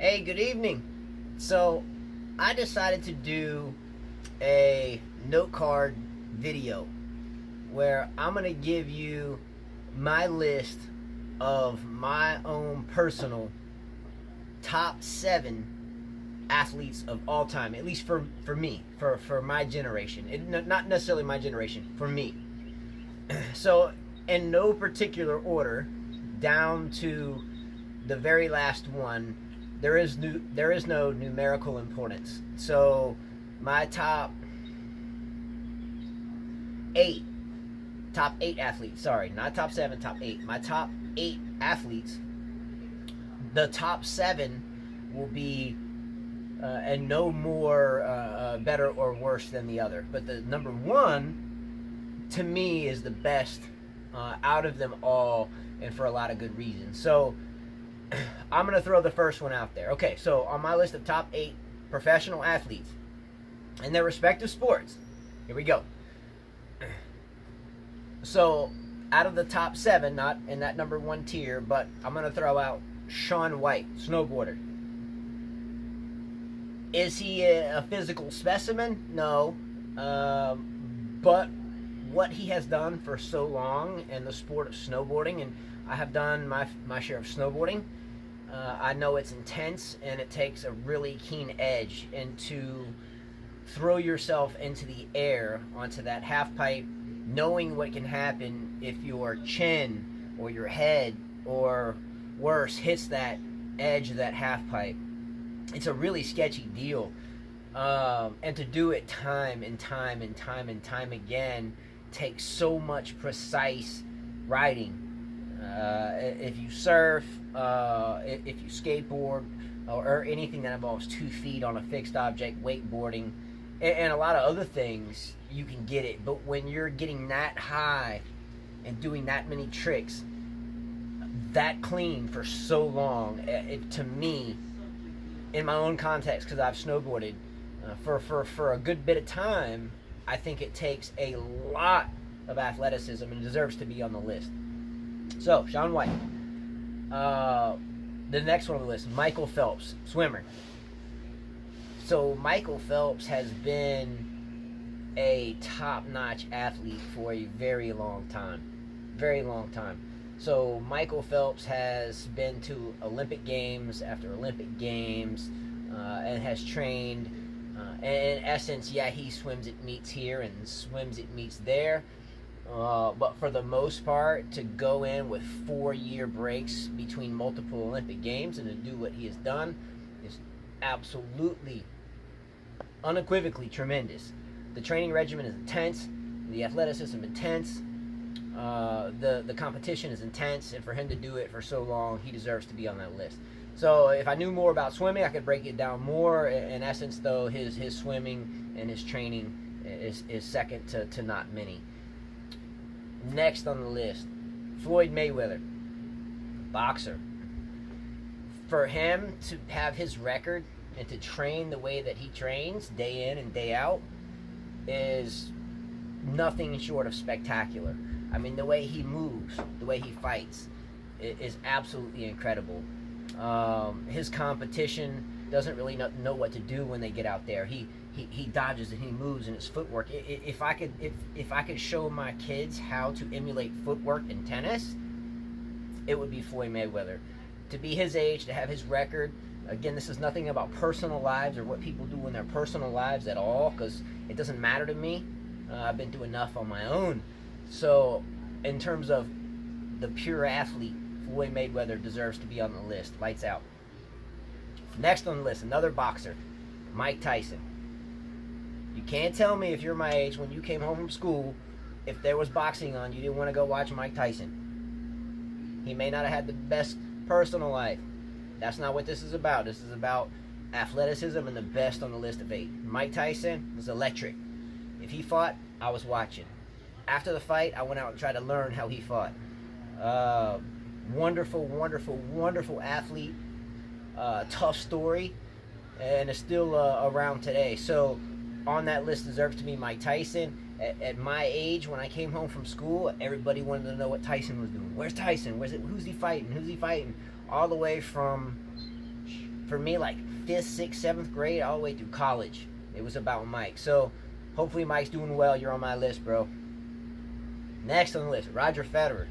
Hey, good evening. So, I decided to do a note card video where I'm going to give you my list of my own personal top 7 athletes of all time, at least for me, for my generation. Not necessarily my generation, for me. So, in no particular order, down to the very last one, there is no numerical importance. So my top eight athletes, sorry, not top 7, top 8, my top 8 athletes, the top 7 will be and no more better or worse than the other, but the number 1 to me is the best out of them all, and for a lot of good reasons. So I'm going to throw the first one out there. Okay, so on my list of top 8 professional athletes in their respective sports, here we go. So out of the top 7, not in that number 1 tier, but I'm going to throw out Shaun White, snowboarder. Is he a physical specimen? No. But what he has done for so long in the sport of snowboarding, and I have done my share of snowboarding, I know it's intense and it takes a really keen edge, and to throw yourself into the air onto that half pipe, knowing what can happen if your chin or your head or worse hits that edge of that half pipe. It's a really sketchy deal, and to do it time and time and time and time again takes so much precise riding. If you surf, if you skateboard, or anything that involves 2 feet on a fixed object, wakeboarding, and a lot of other things, you can get it. But when you're getting that high and doing that many tricks that clean for so long, to me, in my own context, because I've snowboarded for a good bit of time, I think it takes a lot of athleticism and deserves to be on the list. So, Shaun White. The next one on the list, Michael Phelps, swimmer. So, Michael Phelps has been a top-notch athlete for a very long time. Very long time. So, Michael Phelps has been to Olympic Games after Olympic Games, and has trained. And in essence, yeah, he swims at meets here and swims at meets there. But for the most part, to go in with 4-year breaks between multiple Olympic Games and to do what he has done is absolutely, unequivocally tremendous. The training regimen is intense, the athleticism intense, the competition is intense, and for him to do it for so long, he deserves to be on that list. So if I knew more about swimming, I could break it down more. In essence, though, his swimming and his training is second to not many. Next on the list, Floyd Mayweather, boxer. For him to have his record and to train the way that he trains day in and day out is nothing short of spectacular. I mean, the way he moves, the way he fights is absolutely incredible. His competition doesn't really know what to do when they get out there. He dodges and he moves, and his footwork. If I could show my kids how to emulate footwork in tennis, it would be Floyd Mayweather. To be his age, to have his record. Again, this is nothing about personal lives or what people do in their personal lives at all, because it doesn't matter to me. I've been through enough on my own. So, in terms of the pure athlete, Floyd Mayweather deserves to be on the list. Lights out. Next on the list, another boxer, Mike Tyson. You can't tell me, if you're my age, when you came home from school, if there was boxing on, you didn't want to go watch Mike Tyson. He may not have had the best personal life. That's not what this is about. This is about athleticism and the best on the list of 8. Mike Tyson was electric. If he fought, I was watching. After the fight, I went out and tried to learn how he fought. Wonderful, wonderful, wonderful athlete. Tough story, and is still around today. So on that list deserves to be Mike Tyson. At my age, when I came home from school, everybody wanted to know what Tyson was doing. Where's Tyson? Who's he fighting? All the way from for me, like 5th, 6th, 7th grade, all the way through college, it was about Mike. So hopefully Mike's doing well. You're on my list, bro. Next on the list, Roger Federer.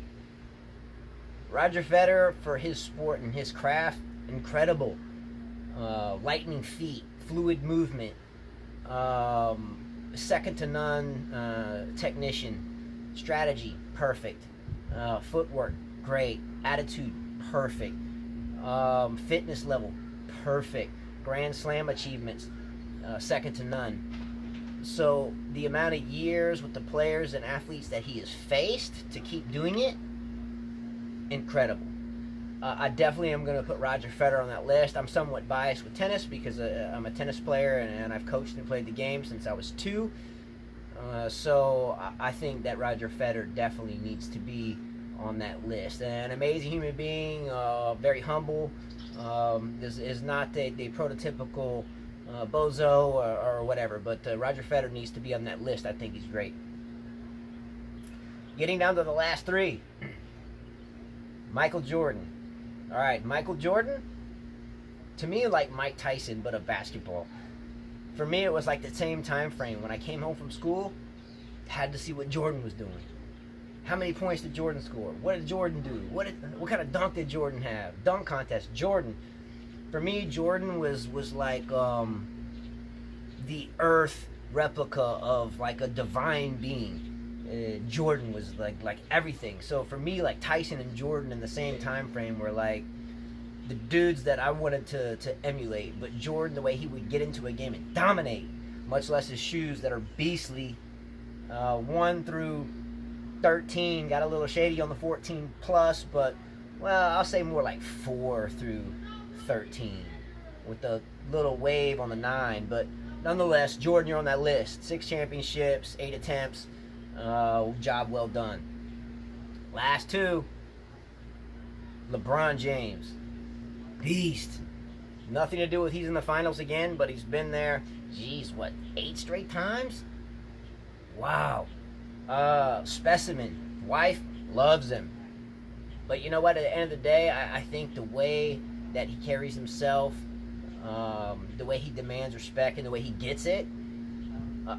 Roger Federer, for his sport and his craft, incredible. Lightning feet, fluid movement, second to none technician, strategy, perfect, footwork, great, attitude, perfect, fitness level, perfect, Grand Slam achievements, second to none. So the amount of years with the players and athletes that he has faced to keep doing it, incredible. I definitely am going to put Roger Federer on that list. I'm somewhat biased with tennis because I'm a tennis player and I've coached and played the game since I was 2. So I think that Roger Federer definitely needs to be on that list. An amazing human being, very humble. This is not the prototypical bozo or whatever, but Roger Federer needs to be on that list. I think he's great. Getting down to the last 3. Michael Jordan. All right, Michael Jordan, to me, like Mike Tyson, but of basketball. For me, it was like the same time frame. When I came home from school, had to see what Jordan was doing. How many points did Jordan score? What did Jordan do? What kind of dunk did Jordan have? Dunk contest, Jordan. For me, Jordan was like the Earth replica of like a divine being. Jordan was like everything. So for me, like Tyson and Jordan in the same time frame were like the dudes that I wanted to emulate. But Jordan, the way he would get into a game and dominate, much less his shoes that are beastly. 1 through 13 got a little shady on the 14 plus, but well, I'll say more like 4 through 13 with the little wave on the 9. But nonetheless, Jordan, you're on that list. 6 championships, 8 attempts. Job well done. Last 2, LeBron James. Beast. Nothing to do with he's in the finals again, but he's been there, 8 straight times? Wow. Specimen. Wife loves him. But you know what? At the end of the day, I think the way that he carries himself, the way he demands respect, and the way he gets it,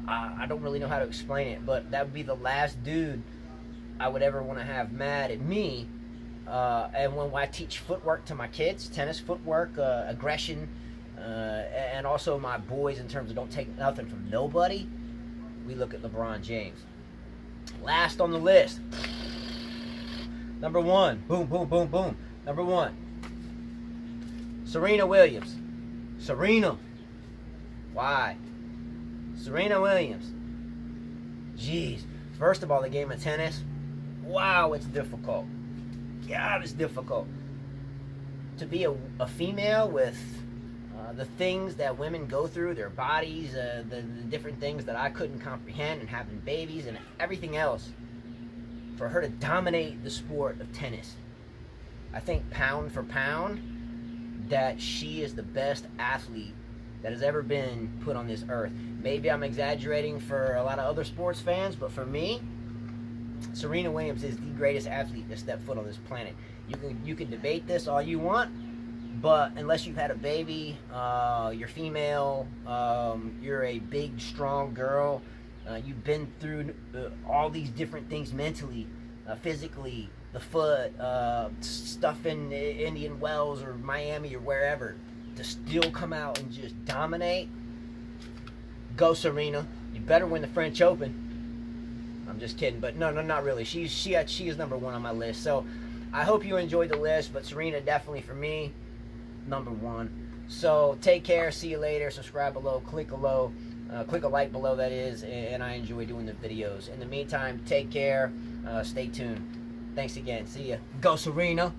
I don't really know how to explain it, but that would be the last dude I would ever want to have mad at me. And when I teach footwork to my kids, tennis footwork, aggression, and also my boys in terms of don't take nothing from nobody, we look at LeBron James. Last on the list, number 1, boom, boom, boom, boom. Number 1, Serena Williams. Serena. Why? Serena Williams. Jeez. First of all, the game of tennis, wow, it's difficult. God, it's difficult. To be a female with the things that women go through, their bodies, the different things that I couldn't comprehend, and having babies and everything else, for her to dominate the sport of tennis. I think pound for pound, that she is the best athlete that has ever been put on this earth. Maybe I'm exaggerating for a lot of other sports fans, but for me, Serena Williams is the greatest athlete to step foot on this planet. You can debate this all you want, but unless you've had a baby, you're female, you're a big, strong girl, you've been through all these different things mentally, physically, the foot, stuff in Indian Wells or Miami or wherever, to still come out and just dominate. Go Serena. You better win the French Open. I'm just kidding, but no, not really. She is number 1 on my list. So I hope you enjoyed the list, but Serena definitely for me, number 1. So take care. See you later. Subscribe below. Click a like below, that is, and I enjoy doing the videos. In the meantime, take care. Stay tuned. Thanks again. See ya. Go Serena.